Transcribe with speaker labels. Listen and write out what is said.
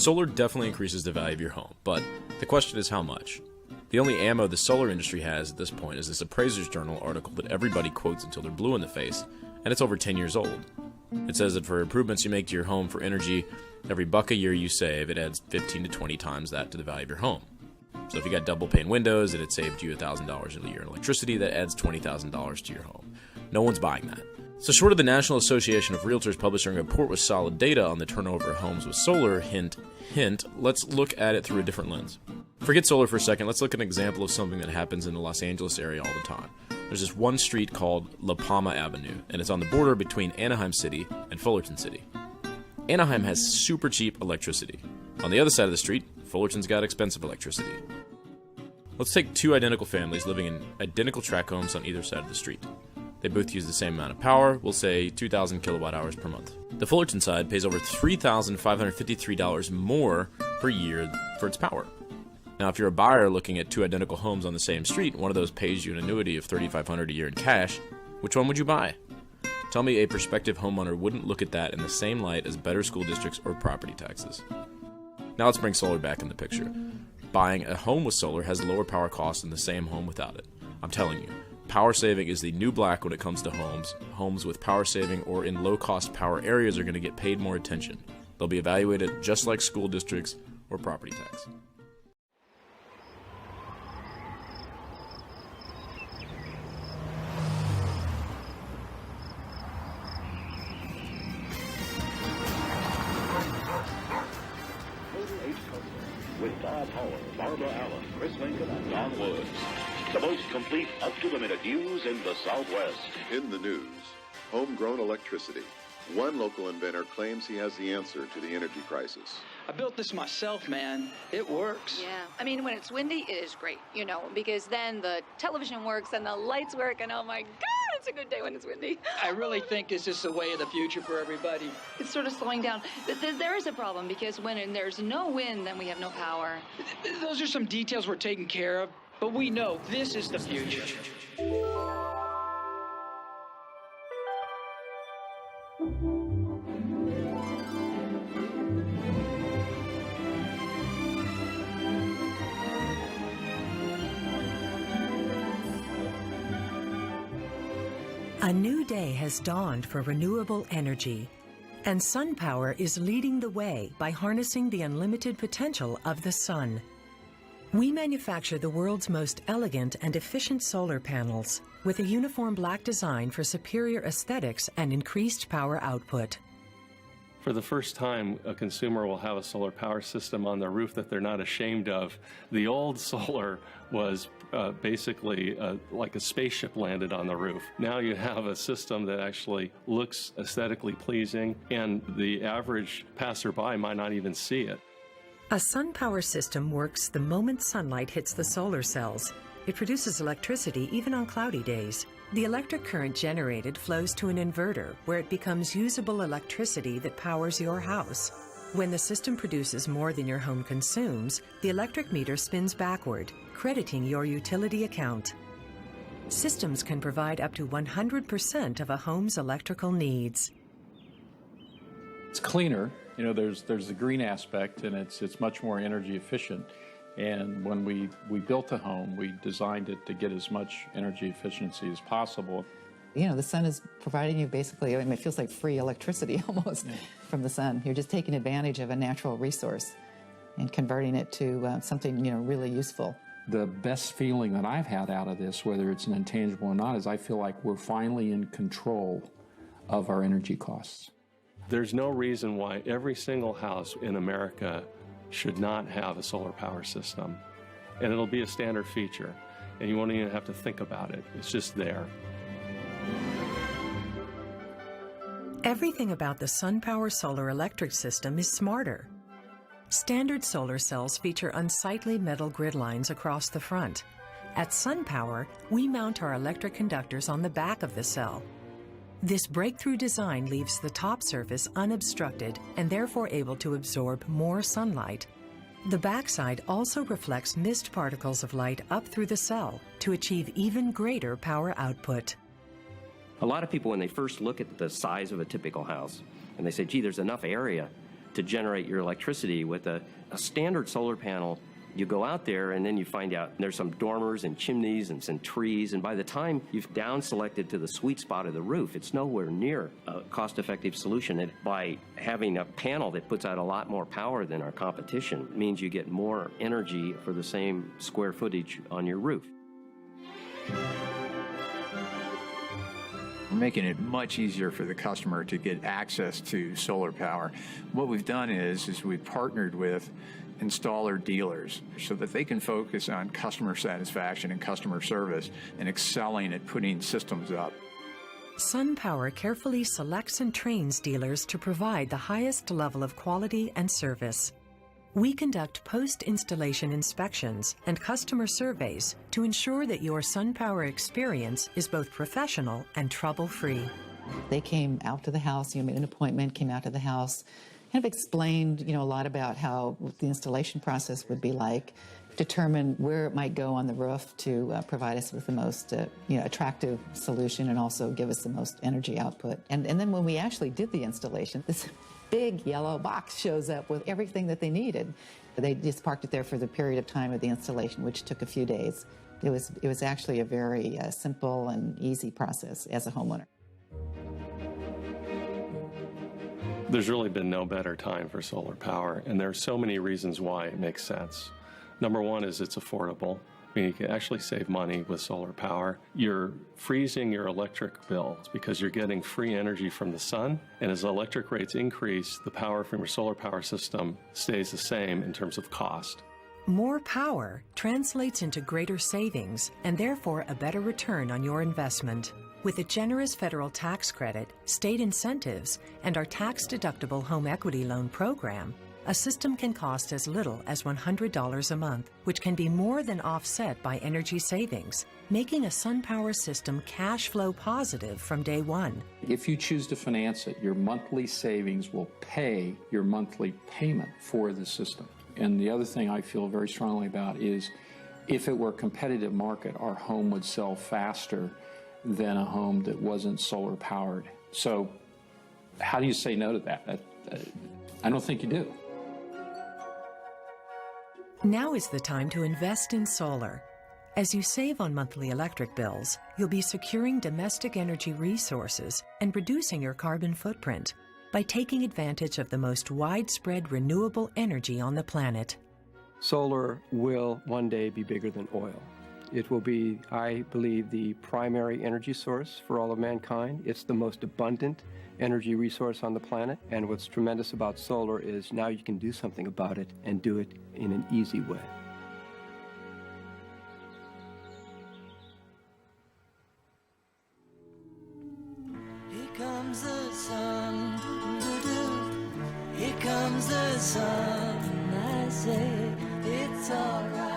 Speaker 1: Solar definitely increases the value of your home, but the question is how much? The only ammo the solar industry has at this point is this Appraiser's Journal article that everybody quotes until they're blue in the face, and it's over 10 years old. It says that for improvements you make to your home for energy, every buck a year you save, it adds 15 to 20 times that to the value of your home. So if you got double pane windows and it saved you $1,000 a year in electricity, that adds $20,000 to your home. No one's buying that. So short of the National Association of Realtors publishing a report with solid data on the turnover of homes with solar, hint, let's look at it through a different lens. Forget solar for a second, let's look at an example of something that happens in the Los Angeles area all the time. There's this one street called La Palma Avenue, and it's on the border between Anaheim City and Fullerton City. Anaheim has super cheap electricity. On the other side of the street, Fullerton's got expensive electricity. Let's take two identical families living in identical tract homes on either side of the street. They both use the same amount of power, we'll say 2,000 kilowatt hours per month. The Fullerton side pays over $3,553 more per year for its power. Now, if you're a buyer looking at two identical homes on the same street, one of those pays you an annuity of $3,500 a year in cash, which one would you buy? Tell me a prospective homeowner wouldn't look at that in the same light as better school districts or property taxes. Now let's bring solar back in the picture. Buying a home with solar has lower power costs than the same home without it. I'm telling you, power saving is the new black when it comes to homes. Homes with power saving or in low-cost power areas are going to get paid more attention. They'll be evaluated just like school districts or property tax.
Speaker 2: With Bob Howard, Barbara Allen, Chris Lincoln, and Don Woods. The most complete, up-to-the-minute news in the Southwest.
Speaker 3: In the news, homegrown electricity. One local inventor claims he has the answer to the energy crisis.
Speaker 4: I built this myself, man. It works.
Speaker 5: Yeah. I mean, when it's windy, it is great, because then the television works and the lights work, and oh my God, it's a good day when it's windy.
Speaker 4: I really think this is the way of the future for everybody.
Speaker 5: It's sort of slowing down. There is a problem, because when there's no wind, then we have no power.
Speaker 4: Those are some details we're taking care of, but we know this is the future.
Speaker 6: A new day has dawned for renewable energy, and SunPower is leading the way by harnessing the unlimited potential of the sun. We manufacture the world's most elegant and efficient solar panels with a uniform black design for superior aesthetics and increased power output.
Speaker 7: For the first time, a consumer will have a solar power system on their roof that they're not ashamed of. The old solar was basically like a spaceship landed on the roof. Now you have a system that actually looks aesthetically pleasing, and the average passerby might not even see it.
Speaker 6: A SunPower system works the moment sunlight hits the solar cells. It produces electricity even on cloudy days. The electric current generated flows to an inverter, where it becomes usable electricity that powers your house. When the system produces more than your home consumes, the electric meter spins backward, crediting your utility account. Systems can provide up to 100% of a home's electrical needs.
Speaker 8: It's cleaner. There's the green aspect, and it's much more energy efficient. And when we built the home, we designed it to get as much energy efficiency as possible.
Speaker 9: The sun is providing you basically, it feels like free electricity almost from the sun. You're just taking advantage of a natural resource and converting it to something, really useful.
Speaker 8: The best feeling that I've had out of this, whether it's an intangible or not, is I feel like we're finally in control of our energy costs.
Speaker 7: There's no reason why every single house in America should not have a solar power system. And it'll be a standard feature, and you won't even have to think about it. It's just there.
Speaker 6: Everything about the SunPower solar electric system is smarter. Standard solar cells feature unsightly metal grid lines across the front. At SunPower, we mount our electric conductors on the back of the cell. This breakthrough design leaves the top surface unobstructed and therefore able to absorb more sunlight. The backside also reflects mist particles of light up through the cell to achieve even greater power output.
Speaker 10: A lot of people, when they first look at the size of a typical house, and they say, gee, there's enough area to generate your electricity. With a standard solar panel, you go out there and then you find out there's some dormers and chimneys and some trees, and by the time you've down selected to the sweet spot of the roof, it's nowhere near a cost-effective solution. And by having a panel that puts out a lot more power than our competition means you get more energy for the same square footage on your roof.
Speaker 11: We're making it much easier for the customer to get access to solar power. What we've done is we've partnered with installer dealers so that they can focus on customer satisfaction and customer service and excelling at putting systems up.
Speaker 6: SunPower carefully selects and trains dealers to provide the highest level of quality and service. We conduct post-installation inspections and customer surveys to ensure that your SunPower experience is both professional and trouble-free.
Speaker 9: They came out to the house, made an appointment, came out to the house, kind of explained, a lot about how the installation process would be like, determine where it might go on the roof to provide us with the most attractive solution and also give us the most energy output. And then when we actually did the installation, this big yellow box shows up with everything that they needed. They just parked it there for the period of time of the installation, which took a few days. It was actually a very simple and easy process as a homeowner.
Speaker 7: There's really been no better time for solar power, and there are so many reasons why it makes sense. Number one is it's affordable. You can actually save money with solar power. You're freezing your electric bills because you're getting free energy from the sun, and as electric rates increase, the power from your solar power system stays the same in terms of cost.
Speaker 6: More power translates into greater savings and therefore a better return on your investment. With a generous federal tax credit, state incentives, and our tax-deductible home equity loan program, a system can cost as little as $100 a month, which can be more than offset by energy savings, making a SunPower system cash flow positive from day one.
Speaker 8: If you choose to finance it, your monthly savings will pay your monthly payment for the system. And the other thing I feel very strongly about is if it were a competitive market, our home would sell faster than a home that wasn't solar powered. So how do you say no to that? I don't think you do.
Speaker 6: Now is the time to invest in solar. As you save on monthly electric bills, you'll be securing domestic energy resources and reducing your carbon footprint by taking advantage of the most widespread renewable energy on the planet.
Speaker 12: Solar will one day be bigger than oil. It will be, I believe, the primary energy source for all of mankind. It's the most abundant energy resource on the planet. And what's tremendous about solar is now you can do something about it and do it in an easy way.
Speaker 13: Here comes the sun, here comes the sun, I say it's alright.